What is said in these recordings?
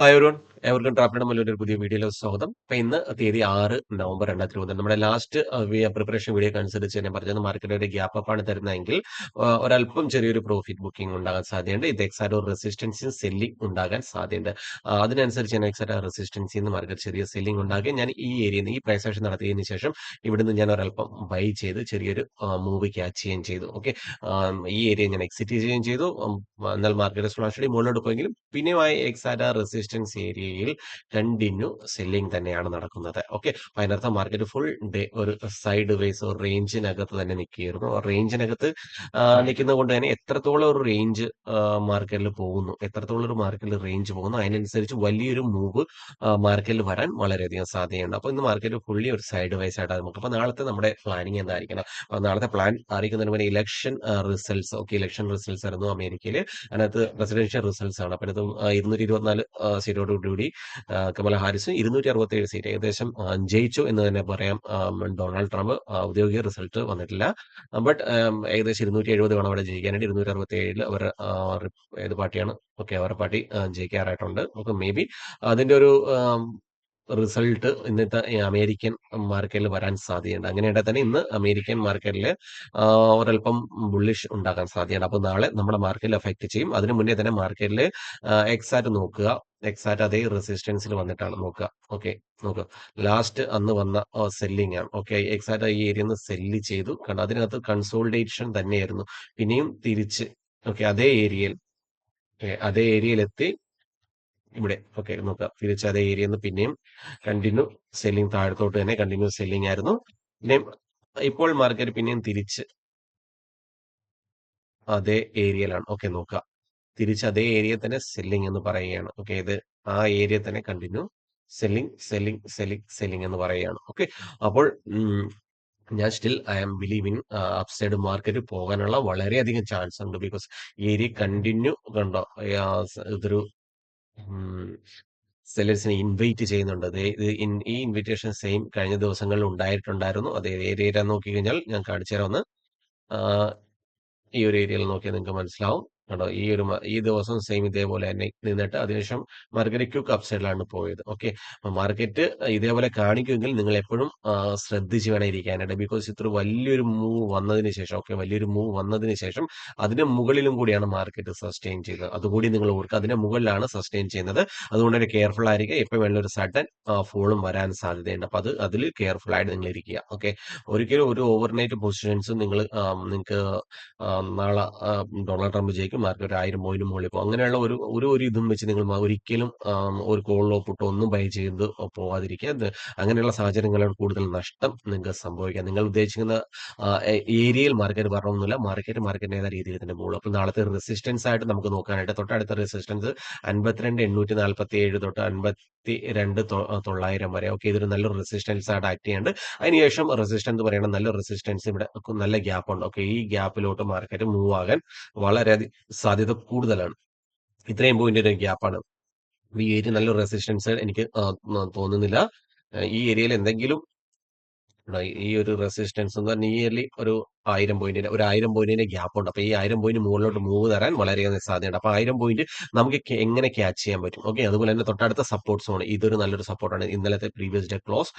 Hi everyone. എവർക്കും ട്രാപ്പിയുടെ മുന്നിൽ ഒരു പുതിയ വീഡിയോയിലേക്ക് സ്വാഗതം. അപ്പൊ ഇന്ന് തീയതി 6 നവംബർ 2023. നമ്മുടെ ലാസ്റ്റ് പ്രിപ്പറേഷൻ വീഡിയോ അനുസരിച്ച് ഞാൻ പറഞ്ഞത് മാർക്കറ്റ് ഒരു ഗ്യാപ്പ് അപ്പ് ആണ് തരുന്നതെങ്കിൽ ഒരല്പം ചെറിയൊരു പ്രോഫിറ്റ് ബുക്കിംഗ് ഉണ്ടാകാൻ സാധ്യതയുണ്ട്. ഇത് എക്സാക്ട് ഒരു റെസിസ്റ്റൻസിയും സെല്ലിംഗ് ഉണ്ടാകാൻ സാധ്യതയുണ്ട്. അതിനനുസരിച്ച് ഞാൻ എക്സാക്ട് റെസിസ്റ്റൻസിൽ നിന്ന് മാർക്കറ്റ് ചെറിയ സെല്ലിംഗ് ഉണ്ടാക്കി ഞാൻ ഈ ഏരിയയിൽ നിന്ന് ഈ പ്രൈസ് ആക്ഷൻ നടത്തിയതിനു ശേഷം ഇവിടുന്ന് ഞാൻ ഒരല്പം ബൈ ചെയ്ത് ചെറിയൊരു മൂവ് ക്യാച്ച് ചെയ്യുകയും ചെയ്തു. ഓക്കെ, ഈ ഏരിയ ഞാൻ എക്സിറ്റ് ചെയ്യുകയും ചെയ്തു. എന്നാൽ മാർക്കറ്റ് സ്പ്ലാഷ് മുകളിലോട്ട് പോയെങ്കിലും പിന്നെയുമായി എക്സാക്ട് റെസിസ്റ്റൻസ് ഏരിയയിൽ കണ്ടിന്യൂ സെല്ലിംഗ് തന്നെയാണ് നടക്കുന്നത്. ഓക്കെ, അതിനർത്ഥം മാർക്കറ്റ് ഫുൾ ഡേ ഒരു സൈഡ് വേസ് ഒരു റേഞ്ചിനകത്ത് തന്നെ നിൽക്കുകയായിരുന്നു. റേഞ്ചിനകത്ത് നിൽക്കുന്നത് കൊണ്ട് തന്നെ എത്രത്തോളം ഒരു റേഞ്ച് മാർക്കറ്റിൽ പോകുന്നു, എത്രത്തോളം ഒരു മാർക്കറ്റിൽ റേഞ്ച് പോകുന്നു, അതിനനുസരിച്ച് വലിയൊരു മൂവ് മാർക്കറ്റിൽ വരാൻ വളരെയധികം സാധ്യതയുണ്ട്. അപ്പോൾ ഇന്ന് മാർക്കറ്റ് ഫുള്ളി ഒരു സൈഡ് വൈസ് ആയിട്ട് നമുക്ക്. അപ്പോൾ നാളത്തെ നമ്മുടെ പ്ലാനിങ് എന്തായിരിക്കണം? നാളത്തെ പ്ലാൻ അറിയിക്കുന്നതിന് മുന്നേ election results. Okay, election results ആയിരുന്നു അമേരിക്കയിൽ. അതിനകത്ത് പ്രസിഡൻഷ്യൽ റിസൾട്ട്സ് ആണ്. അപ്പോൾ ഇത് 224 സീറ്റോടുകൂടി കമല ഹാരിസ് 267 സീറ്റ് ഏകദേശം ജയിച്ചു എന്ന് തന്നെ പറയാം. ഡൊണാൾഡ് ട്രംപ് ഔദ്യോഗിക റിസൾട്ട് വന്നിട്ടില്ല. ബട്ട് ഏകദേശം 270 വേണം അവിടെ ജയിക്കാനായിട്ട്. 267 അവർ ഏത് പാർട്ടിയാണ്? ഓക്കെ, അവരുടെ പാർട്ടി ജയിക്കാറായിട്ടുണ്ട്. നമുക്ക് മേ ബി അതിന്റെ ഒരു റിസൾട്ട് ഇന്നത്തെ അമേരിക്കൻ മാർക്കറ്റിൽ വരാൻ സാധ്യതയുണ്ട്. അങ്ങനെയാണെങ്കിൽ തന്നെ ഇന്ന് അമേരിക്കൻ മാർക്കറ്റിൽ ഒരല്പം ബുള്ളിഷ് ഉണ്ടാക്കാൻ സാധ്യതയുണ്ട്. അപ്പോൾ നാളെ നമ്മുടെ മാർക്കറ്റിൽ എഫക്ട് ചെയ്യും. അതിന് മുന്നേ തന്നെ മാർക്കറ്റിൽ എക്സാക്ട് നോക്കുക. എക്സാക്ട് അതേ റെസിസ്റ്റൻസിൽ വന്നിട്ടാണ് നോക്കുക. ഓക്കെ, നോക്കുക. ലാസ്റ്റ് അന്ന് വന്ന സെല്ലിംഗ് ആണ്. ഓക്കെ, എക്സാക്ട് ഈ ഏരിയ സെല്ല് ചെയ്തു കാരണം അതിനകത്ത് കൺസോൾട്ടേഷൻ തന്നെയായിരുന്നു. പിന്നെയും തിരിച്ച് ഓക്കെ അതേ ഏരിയയിലെത്തി ഇവിടെ. ഓക്കെ, നോക്കാം. തിരിച്ച് അതേ ഏരിയയിൽ നിന്ന് പിന്നെയും കണ്ടിന്യൂ സെല്ലിംഗ്, താഴത്തോട്ട് തന്നെ കണ്ടിന്യൂ സെല്ലിംഗ് ആയിരുന്നു. പിന്നെയും ഇപ്പോൾ മാർക്കറ്റ് പിന്നെയും തിരിച്ച് അതേ ഏരിയയിലാണ്. ഓക്കെ, നോക്കുക. തിരിച്ച് അതേ ഏരിയ തന്നെ സെല്ലിംഗ് എന്ന് പറയുകയാണ്. ഓക്കെ, ഇത് ആ ഏരിയ തന്നെ continue selling selling selling selling എന്ന് പറയുകയാണ്. ഓക്കെ, അപ്പോൾ ഞാൻ still I am believing upside market പോകാനുള്ള വളരെയധികം ചാൻസ് ഉണ്ട്. ബിക്കോസ് ഏരിയ കണ്ടിന്യൂ കണ്ടോ, ഇതൊരു സെല്ലേഴ്സിനെ ഇൻവൈറ്റ് ചെയ്യുന്നുണ്ട്. ഈ ഇൻവിറ്റേഷൻ സെയിം കഴിഞ്ഞ ദിവസങ്ങളിൽ ഉണ്ടായിട്ടുണ്ടായിരുന്നു. അത് ഏരിയ നോക്കി കഴിഞ്ഞാൽ ഞാൻ കാണിച്ചു തരാം ഒന്ന്. ഈ ഒരു ഏരിയയിൽ നോക്കിയാൽ നിങ്ങൾക്ക് മനസ്സിലാവും. കേട്ടോ, ഈ ദിവസം സെയിം ഇതേപോലെ തന്നെ നിന്നിട്ട് അതിനുശേഷം മാർക്കറ്റ് ക്യൂക്ക് അപ്സൈഡിലാണ് പോയത്. ഓക്കെ, അപ്പൊ മാർക്കറ്റ് ഇതേപോലെ കാണിക്കുമെങ്കിൽ നിങ്ങൾ എപ്പോഴും ശ്രദ്ധിച്ച് വേണം ഇരിക്കാനായിട്ട്. ബിക്കോസ് ഇത്ര വലിയൊരു മൂവ് വന്നതിന് ശേഷം, ഓക്കെ, വലിയൊരു മൂവ് വന്നതിന് ശേഷം അതിന് മുകളിലും കൂടിയാണ് മാർക്കറ്റ് സസ്റ്റെയിൻ ചെയ്തത്. അതുകൂടി നിങ്ങൾ ഓർക്കുക, അതിന്റെ മുകളിലാണ് സസ്റ്റെയിൻ ചെയ്യുന്നത്. അതുകൊണ്ട് തന്നെ കെയർഫുൾ ആയിരിക്കുക. എപ്പോൾ വേണ്ട ഒരു സഡൻ ഫോളും വരാൻ സാധ്യതയുണ്ട്. അപ്പൊ അതിൽ കെയർഫുൾ ആയിട്ട് നിങ്ങൾ ഇരിക്കുക. ഓക്കെ, ഒരിക്കലും ഒരു ഓവർനൈറ്റ് പൊസിഷൻസ് നിങ്ങൾക്ക് നാളെ ഡൊണാൾഡ് ട്രംപ് ജയിക്കും, മാർക്കറ്റ് 1000 പോയിന്റ് മുകളിൽ പോകും, അങ്ങനെയുള്ള ഒരു ഒരു ഒരു ഇതും വെച്ച് നിങ്ങൾ ഒരിക്കലും ഒരു കോളിലോ പുട്ടോ ഒന്നും ബൈ ചെയ്ത് പോവാതിരിക്കുക. അങ്ങനെയുള്ള സാഹചര്യങ്ങളിൽ കൂടുതൽ നഷ്ടം നിങ്ങൾക്ക് സംഭവിക്കാം. നിങ്ങൾ ഉദ്ദേശിക്കുന്ന ഏരിയയിൽ മാർക്കറ്റ് വരണമെന്നില്ല. മാർക്കറ്റിന്റെ രീതിയിൽ തന്നെ പോകും. അപ്പോൾ നാളത്തെ റെസിസ്റ്റൻസ് ആയിട്ട് നമുക്ക് നോക്കാനായിട്ട് തൊട്ടടുത്ത റെസിസ്റ്റൻസ് 52,847 തൊട്ട് 52,900 വരെ. ഓക്കെ, ഇതൊരു നല്ലൊരു റെസിസ്റ്റൻസ് ആയിട്ട് ആക്ട് ചെയ്യുന്നുണ്ട്. അതിനുശേഷം റെസിസ്റ്റൻസ് പറയുന്നത് നല്ല റെസിസ്റ്റൻസ് ഇവിടെ നല്ല ഗ്യാപ്പ് ഉണ്ട്. ഓക്കെ, ഈ ഗ്യാപ്പിലോട്ട് മാർക്കറ്റ് മൂവ് ആകാൻ വളരെയധികം സാധ്യത കൂടുതലാണ്. ഇത്രയും പോയിന്റ് ഒരു ഗ്യാപ്പാണ്. ഈ ഏരിയ നല്ല റെസിസ്റ്റൻസ് എനിക്ക് തോന്നുന്നില്ല. ഈ ഏരിയയിൽ എന്തെങ്കിലും ഈ ഒരു റെസിസ്റ്റൻസ് നിയർലി ഒരു 1000 പോയിന്റിന്റെ ഗ്യാപ്പ് ഉണ്ട്. അപ്പൊ ഈ 1000 പോയിന്റ് മുകളിലോട്ട് മൂവ് തരാൻ വളരെയധികം സാധ്യതയുണ്ട്. അപ്പൊ 1000 പോയിന്റ് നമുക്ക് എങ്ങനെ ക്യാച്ച് ചെയ്യാൻ പറ്റും? ഓക്കെ, അതുപോലെ തന്നെ തൊട്ടടുത്ത സപ്പോർട്ട് സോൺ ഇതൊരു നല്ലൊരു സപ്പോർട്ടാണ്. ഇന്നലത്തെ പ്രീവിയസ് ഡേ ക്ലോസ്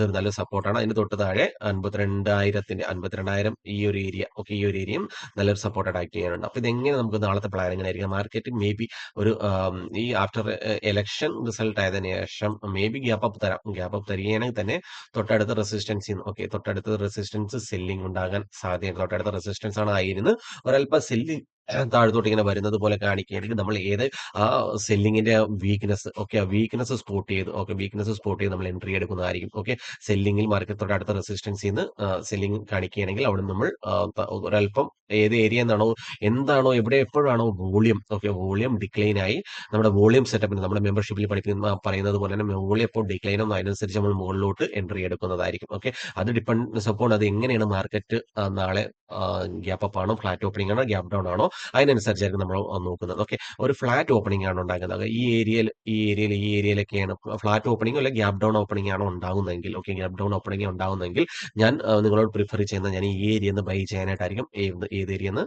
ഒരു നല്ല സപ്പോർട്ടാണ്. അതിന് തൊട്ട് താഴെ 52,000 ഈ ഒരു ഏരിയ. ഓക്കെ, ഈ ഒരു ഏരിയയും നല്ലൊരു സപ്പോർട്ടായിട്ട് ആക്ട് ചെയ്യാനുണ്ട്. അപ്പൊ ഇതെങ്ങനെ നമുക്ക് നാളത്തെ പ്ലാൻ എങ്ങനെ ആയിരിക്കും? മാർക്കറ്റ് മേ ബി ഒരു ഈ ആഫ്റ്റർ എലക്ഷൻ റിസൾട്ട് ആയതിനു ശേഷം മേ ബി ഗ്യാപ്പ് അപ്പ് തരികയാണെങ്കിൽ തന്നെ തൊട്ടടുത്ത റെസിസ്റ്റൻസ് സെല്ലിംഗ് ഉണ്ടാകാൻ സാധ്യത. തൊട്ടടുത്ത റെസിസ്റ്റൻസ് ആണ് ആയിരുന്നു. ഒരല്പം സെല്ലിംഗ് താഴത്തോട്ട് ഇങ്ങനെ വരുന്നത് പോലെ കാണിക്കുകയാണെങ്കിൽ നമ്മൾ ആ സെല്ലിങ്ങിന്റെ വീക്ക്നെസ്, ഓക്കെ, ആ വീക്ക്നെസ് സ്പോട്ട് ചെയ്ത് നമ്മൾ എൻട്രി എടുക്കുന്നതായിരിക്കും. ഓക്കെ, സെല്ലിംഗിൽ മാർക്കറ്റ് തൊട്ടടുത്ത റെസിസ്റ്റൻസിൽ നിന്ന് സെല്ലിംഗ് കാണിക്കുകയാണെങ്കിൽ അവിടെ നമ്മൾ ഒരല്പം ഏത് ഏരിയ എന്താണോ എവിടെ എപ്പോഴാണോ വോളിയം ഡിക്ലൈൻ ആയി നമ്മുടെ വോളിയം സെറ്റപ്പിന് നമ്മുടെ മെമ്പർഷിപ്പിൽ പറയുന്നത് പോലെ തന്നെ വോളിയം എപ്പോൾ ഡിക്ലൈൻ ആവും അതിനനുസരിച്ച് നമ്മൾ മുകളിലോട്ട് എൻട്രി എടുക്കുന്നതായിരിക്കും. ഓക്കെ, അത് ഡിപ്പെൻഡ്സ് അപ്പോൾ അത് എങ്ങനെയാണ് മാർക്കറ്റ് നാളെ ഗ്യാപ്പ് അപ്പ് ആണോ, ഫ്ലാറ്റ് ഓപ്പണിംഗ് ആണോ, ഗ്യാപ്പ് ഡൗൺ ആണോ, അതിനനുസരിച്ചായിരിക്കും നമ്മൾ നോക്കുന്നത്. ഓക്കെ, ഒരു ഫ്ലാറ്റ് ഓപ്പണിംഗ് ആണ് ഉണ്ടാകുന്നത് ഈ ഏരിയയിലൊക്കെയാണ് ഫ്ലാറ്റ് ഓപ്പണിംഗ് അല്ലെങ്കിൽ ഗ്യാപ്പ് ഡൗൺ ഓപ്പണിംഗ് ആണോ ഉണ്ടാകുന്നതെങ്കിൽ, ഓക്കെ, ഗ്യാപ്പ് ഡൗൺ ഓപ്പണിംഗ് ഉണ്ടാകുന്നതെങ്കിൽ ഞാൻ നിങ്ങളോട് പ്രിഫർ ചെയ്യുന്നത് ഞാൻ ഈ ഏരിയന്ന് ബൈ ചെയ്യാനായിട്ടായിരിക്കും. ഏത് ഏരിയന്ന്?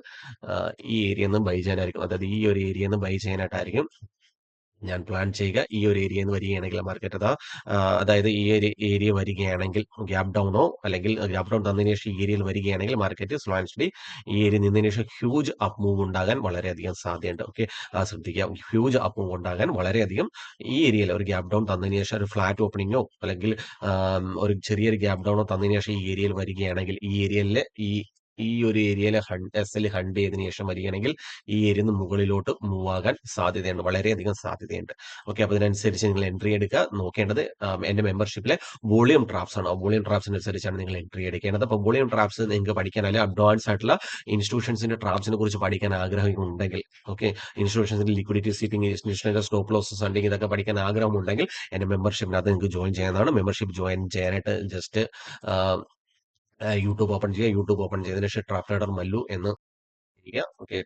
ഈ ഏരിയന്ന് ബൈ ചെയ്യാനായിരിക്കും. അതായത് ഈ ഒരു ഏരിയന്ന് ബൈ ചെയ്യാനായിട്ടായിരിക്കും ഞാൻ പ്ലാൻ ചെയ്യുക ഈ ഒരു ഏരിയയിൽ നിന്ന് വരികയാണെങ്കിൽ മാർക്കറ്റ് അതായത് ഈ ഒരു ഏരിയ വരികയാണെങ്കിൽ ഗ്യാപ് ഡൗണോ അല്ലെങ്കിൽ ഗ്യാപ് ഡൗൺ തന്നതിന് ശേഷം ഈ ഏരിയയിൽ വരികയാണെങ്കിൽ മാർക്കറ്റ് സ്ലോ ആൻഡ് സ്റ്റഡി ഈ ഏരിയ നിന്നതിന് ശേഷം ഹ്യൂജ് അപ്പ് മൂവ് ഉണ്ടാകാൻ വളരെയധികം സാധ്യതയുണ്ട്. ഓക്കെ, ശ്രദ്ധിക്കുക. ഹ്യൂജ് അപ്പ് മൂവ് ഉണ്ടാകാൻ വളരെയധികം ഈ ഏരിയയിൽ ഒരു ഗ്യാപ് ഡൗൺ തന്നതിന് ശേഷം ഒരു ഫ്ലാറ്റ് ഓപ്പണിങ്ങോ അല്ലെങ്കിൽ ഒരു ചെറിയൊരു ഗ്യാപ് ഡൗണോ തന്നതിന് ശേഷം ഈ ഏരിയയിൽ വരികയാണെങ്കിൽ ഈ ഏരിയയിലെ ഈ ഒരു ഏരിയയിലെ എസ് എൽ ഹണ്ട് ചെയ്തതിനു ശേഷം വരികയാണെങ്കിൽ ഈ ഏരിയയിൽ നിന്ന് മുകളിലോട്ട് മൂവ് ആകാൻ സാധ്യതയുണ്ട്, വളരെയധികം സാധ്യതയുണ്ട്. ഓക്കെ, അപ്പോൾ ഇതിനനുസരിച്ച് നിങ്ങൾ എൻട്രി എടുക്കുക. നോക്കേണ്ടത് എന്റെ മെമ്പർഷിപ്പിലെ വോളിയം ട്രാപ്സ് ആണ്. വോളിയം ട്രാപ്സിനനുസരിച്ചാണ് നിങ്ങൾ എൻട്രി എടുക്കേണ്ടത്. അപ്പോൾ വോളിയം ട്രാപ്സ് നിങ്ങൾക്ക് പഠിക്കാൻ അല്ലെങ്കിൽ അഡ്വാൻസ് ആയിട്ടുള്ള ഇൻസ്റ്റിറ്റ്യൂഷൻസിന്റെ ട്രാപ്സിനെ കുറിച്ച് പഠിക്കാൻ ആഗ്രഹമുണ്ടെങ്കിൽ, ഓക്കെ, ഇൻസ്റ്റിറ്റ്യൂഷൻസിന്റെ ലിക്വിഡിറ്റി സീറ്റിംഗ്, ഇൻസ്റ്റിറ്റ്യൂഷന്റെ സ്റ്റോപ്പ് ലോസസ് ഉണ്ടെങ്കിൽ ഇതൊക്കെ പഠിക്കാൻ ആഗ്രഹമുണ്ടെങ്കിൽ എന്റെ മെമ്പർഷിപ്പിനകത്ത് നിങ്ങൾക്ക് ജോയിൻ ചെയ്യാവുന്നതാണ്. മെമ്പർഷിപ്പ് ജോയിൻ ചെയ്യാനായിട്ട് ജസ്റ്റ് യൂട്യൂബ് ഓപ്പൺ ചെയ്യുക. യൂട്യൂബ് ഓപ്പൺ ചെയ്തതിനു ശേഷം ട്രാപ്പ് ട്രേഡർ മല്ലു എന്ന് ചെയ്യുക. Okay,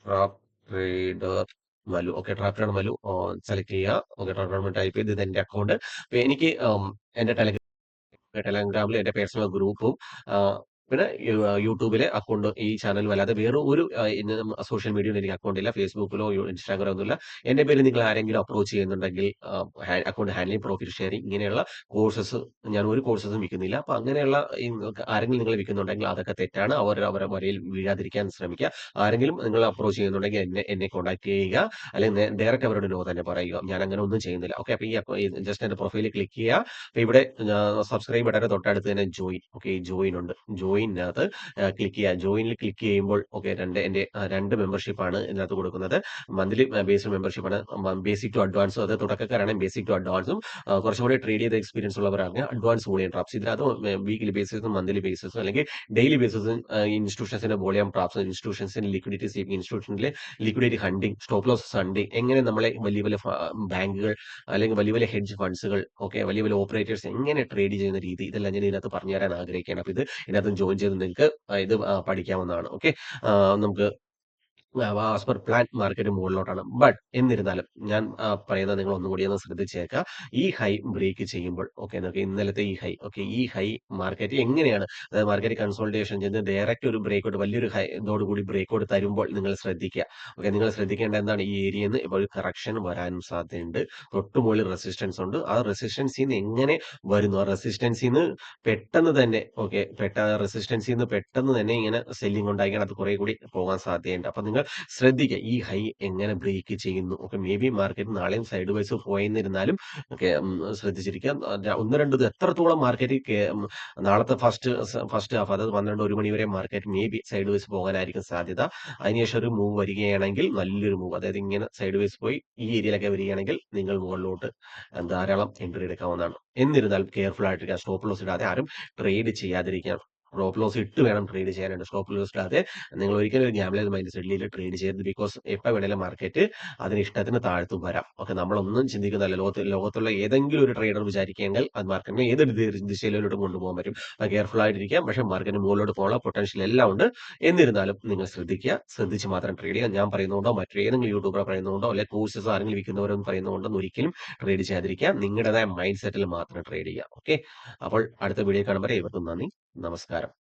trap trader Mallu. Okay, trap trader Mallu select ചെയ്യുക. ഓക്കെ, ട്രാപ്പ് ട്രേഡർ ടൈപ്പ് ചെയ്ത് ഇത് എന്റെ അക്കൗണ്ട്. അപ്പൊ എനിക്ക് എന്റെ ടെലഗ്രാമിൽ എന്റെ പേഴ്സണൽ ഗ്രൂപ്പും പിന്നെ യൂട്യൂബിലെ അക്കൗണ്ട്, ഈ ചാനലും അല്ലാതെ വേറെ ഒരു സോഷ്യൽ മീഡിയയിൽ എനിക്ക് അക്കൗണ്ട് ഇല്ല. ഫേസ്ബുക്കിലോ ഇൻസ്റ്റാഗ്രാമോ ഒന്നുമില്ല. എന്റെ പേര് നിങ്ങൾ ആരെങ്കിലും അപ്രോച്ച് ചെയ്യുന്നുണ്ടെങ്കിൽ അക്കൗണ്ട് ഹാൻഡ്ലിംഗ്, പ്രോഫിറ്റ് ഷെയറിംഗ് ഇങ്ങനെയുള്ള കോഴ്സസ്, ഞാൻ ഒരു കോഴ്സസും വിൽക്കുന്നില്ല. അപ്പൊ അങ്ങനെയുള്ള ആരെങ്കിലും നിങ്ങൾ വിൽക്കുന്നുണ്ടെങ്കിൽ അതൊക്കെ തെറ്റാണ്. അവരെ വരയിൽ വീഴാതിരിക്കാൻ ശ്രമിക്കുക. ആരെങ്കിലും നിങ്ങൾ അപ്രോച്ച് ചെയ്യുന്നുണ്ടെങ്കിൽ എന്നെ കോൺടാക്ട് ചെയ്യുക, അല്ലെങ്കിൽ ഡയറക്റ്റ് അവരോട് നോ തന്നെ പറയുക. ഞാൻ അങ്ങനെ ഒന്നും ചെയ്യുന്നില്ല. ഓക്കെ, അപ്പൊ ഈ ജസ്റ്റ് എന്റെ പ്രൊഫൈലിൽ ക്ലിക്ക് ചെയ്യുക. അപ്പൊ ഇവിടെ സബ്സ്ക്രൈബ് ബട്ടന്റെ തൊട്ടടുത്ത് തന്നെ ജോയിൻ, ഓക്കെ, ജോയിൻ ഉണ്ട്. ജോയിനകത്ത് ക്ലിക്ക് ചെയ്യുക. ജോയിനിൽ ക്ലിക്ക് ചെയ്യുമ്പോൾ ഓക്കെ, എന്റെ രണ്ട് മെമ്പർഷിപ്പാണ് ഇതിനകത്ത് കൊടുക്കുന്നത്. മന്ത്ലി ബേസ്ഡ് മെമ്പർഷിപ്പാണ്. ബേസിക് ടു അഡ്വാൻസും, അത് തുടക്കക്കാരാണ് ബേസിക് ടു അഡ്വാൻസും, കുറച്ചും കൂടി ട്രേഡ് ചെയ്ത എക്സ്പീരിയൻസ് ഉള്ളവരാണ് അഡ്വാൻസ് വോളിയം ട്രാപ്സ്. ഇതിനകത്ത് വീക്കിലി ബേസിസും മന്ത്ലി ബേസിസും അല്ലെങ്കിൽ ഡെയിലി ബേസിസും ഇൻസ്റ്റിറ്റ്യൂഷൻസിന്റെ വോളിയം ട്രാപ്സ്, ഇൻസ്റ്റിറ്റ്യൂഷൻസിന്റെ ലിക്വിഡിറ്റി സേവിംഗ്, ഇൻസ്റ്റിറ്റ്യൂഷനിലെ liquidity hunting, stop loss hunting, എങ്ങനെ നമ്മളെ വലിയ വലിയ ബാങ്കുകൾ അല്ലെങ്കിൽ വലിയ വലിയ ഹെഡ്ജ് ഫണ്ട്സുകൾ, ഓക്കെ, വലിയ വലിയ ഓപ്പറേറ്റേഴ്സ് എങ്ങനെ ട്രേഡ് ചെയ്യുന്ന രീതി, ഇതെല്ലാം ഞാൻ ഇതിനകത്ത് പറഞ്ഞു തരാൻ ആഗ്രഹിക്കുകയാണ്. അപ്പൊ ഇത് ഇതിനകത്ത് ജോയിൻ ചെയ്ത് നിങ്ങൾക്ക് ഇത് പഠിക്കാവുന്നതാണ്. ഓക്കെ, നമുക്ക് ആസ് പെർ പ്ലാൻ മാർക്കറ്റ് മുകളിലോട്ടാണ്. ബട്ട് എന്നിരുന്നാലും ഞാൻ പറയുന്നത് നിങ്ങൾ ഒന്നും കൂടി ഒന്ന് ശ്രദ്ധിച്ചേക്കുക. ഈ ഹൈ ബ്രേക്ക് ചെയ്യുമ്പോൾ, ഓക്കെ, നമുക്ക് ഇന്നലത്തെ ഈ ഹൈ, ഓക്കെ, ഈ ഹൈ മാർക്കറ്റ് എങ്ങനെയാണ്, അതായത് മാർക്കറ്റ് കൺസോൾട്ടേഷൻ ചെയ്ത് ഡയറക്റ്റ് ഒരു ബ്രേക്കൗട്ട്, വലിയൊരു ഹൈ ഇതോടുകൂടി ബ്രേക്കൗട്ട് തരുമ്പോൾ നിങ്ങൾ ശ്രദ്ധിക്കുക. ഓക്കെ, നിങ്ങൾ ശ്രദ്ധിക്കേണ്ട എന്താണ്, ഈ ഏരിയയിൽ നിന്ന് ഇപ്പോൾ ഒരു കറക്ഷൻ വരാനും സാധ്യതയുണ്ട്. തൊട്ടുമുകളിൽ റെസിസ്റ്റൻസ് ഉണ്ട്. ആ റെസിസ്റ്റൻസിൽ നിന്ന് എങ്ങനെ വരുന്നു, ആ റെസിസ്റ്റൻസിൽ നിന്ന് പെട്ടെന്ന് തന്നെ, ഓക്കെ, റെസിസ്റ്റൻസിൽ നിന്ന് പെട്ടെന്ന് തന്നെ ഇങ്ങനെ സെല്ലിംഗ് ഉണ്ടാക്കിയാൽ അത് കുറെ കൂടി പോകാൻ സാധ്യതയുണ്ട്. അപ്പൊ നിങ്ങൾ ശ്രദ്ധിക്കുക ഈ ഹൈ എങ്ങനെ ബ്രേക്ക് ചെയ്യുന്നു. ഓക്കെ, മേ ബി മാർക്കറ്റ് നാളെയും സൈഡ് വൈസ് പോയെന്നിരുന്നാലും ഓക്കെ, ശ്രദ്ധിച്ചിരിക്കുക. ഒന്ന് രണ്ട് ഇത് എത്രത്തോളം മാർക്കറ്റ് നാളത്തെ ഫസ്റ്റ് ഹാഫ്, അതായത് 12 മണി വരെ market may be sideways പോകാനായിരിക്കും സാധ്യത. അതിനുശേഷം ഒരു മൂവ് വരികയാണെങ്കിൽ നല്ലൊരു മൂവ്, അതായത് ഇങ്ങനെ സൈഡ് വൈസ് പോയി ഈ ഏരിയയിലൊക്കെ വരികയാണെങ്കിൽ നിങ്ങൾ മുകളിലോട്ട് ധാരാളം എൻട്രി എടുക്കാവുന്നതാണ്. എന്നിരുന്നാലും കെയർഫുൾ ആയിട്ടിരിക്കുക. സ്റ്റോപ്പ് ലോസ് ഇടാതെ ആരും ട്രേഡ് ചെയ്യാതിരിക്കുക. സ്റ്റോപ്പ് ലോസ് ഇട്ട് വേണം ട്രേഡ് ചെയ്യാനായിട്ട്. സ്റ്റോപ്പ് ലോസ് ഇടാതെ നിങ്ങൾ ഒരിക്കലും ഒരു ഗാംബ്ലേഴ്സ് മൈൻഡ് സെറ്റിൽ ട്രേഡ് ചെയ്യരുത്. ബിക്കോസ് എപ്പോൾ വേണേലും മാർക്കറ്റ് അതിന് ഇഷ്ടത്തിന് താഴ്ത്തും വരാം. ഓക്കെ, നമ്മളൊന്നും ചിന്തിക്കുന്നില്ല. ലോകത്തുള്ള ഏതെങ്കിലും ഒരു ട്രേഡർ വിചാരിക്കുകയെങ്കിൽ അത് മാർക്കറ്റിനെ ഏത് ദിശയിലോട്ടും കൊണ്ടുപോകാൻ പറ്റും. അത് കെയർഫുൾ ആയിട്ടിരിക്കാം. പക്ഷേ മാർക്കറ്റിന് മുകളിലോട്ട് പോകാനുള്ള പൊട്ടൻഷ്യൽ എല്ലാം ഉണ്ട്. എന്നിരുന്നാലും നിങ്ങൾ ശ്രദ്ധിക്കുക. ശ്രദ്ധിച്ച് മാത്രം ട്രേഡ് ചെയ്യുക. ഞാൻ പറയുന്നുണ്ടോ മറ്റേതെങ്കിലും യൂട്യൂബർ പറയുന്നുണ്ടോ അല്ലെങ്കിൽ കോഴ്സസ് ആരെങ്കിലും വിൽക്കുന്നവരൊന്നും പറയുന്നുണ്ടോ ഒരിക്കലും ട്രേഡ് ചെയ്യാതിരിക്കുക. നിങ്ങളുടേതായ മൈൻഡ് സെറ്റിൽ മാത്രം ട്രേഡ് ചെയ്യുക. ഓക്കെ, അപ്പോൾ അടുത്ത വീഡിയോ കാണുമ്പോൾ ഏവർക്കും നന്ദി, നമസ്കാരം.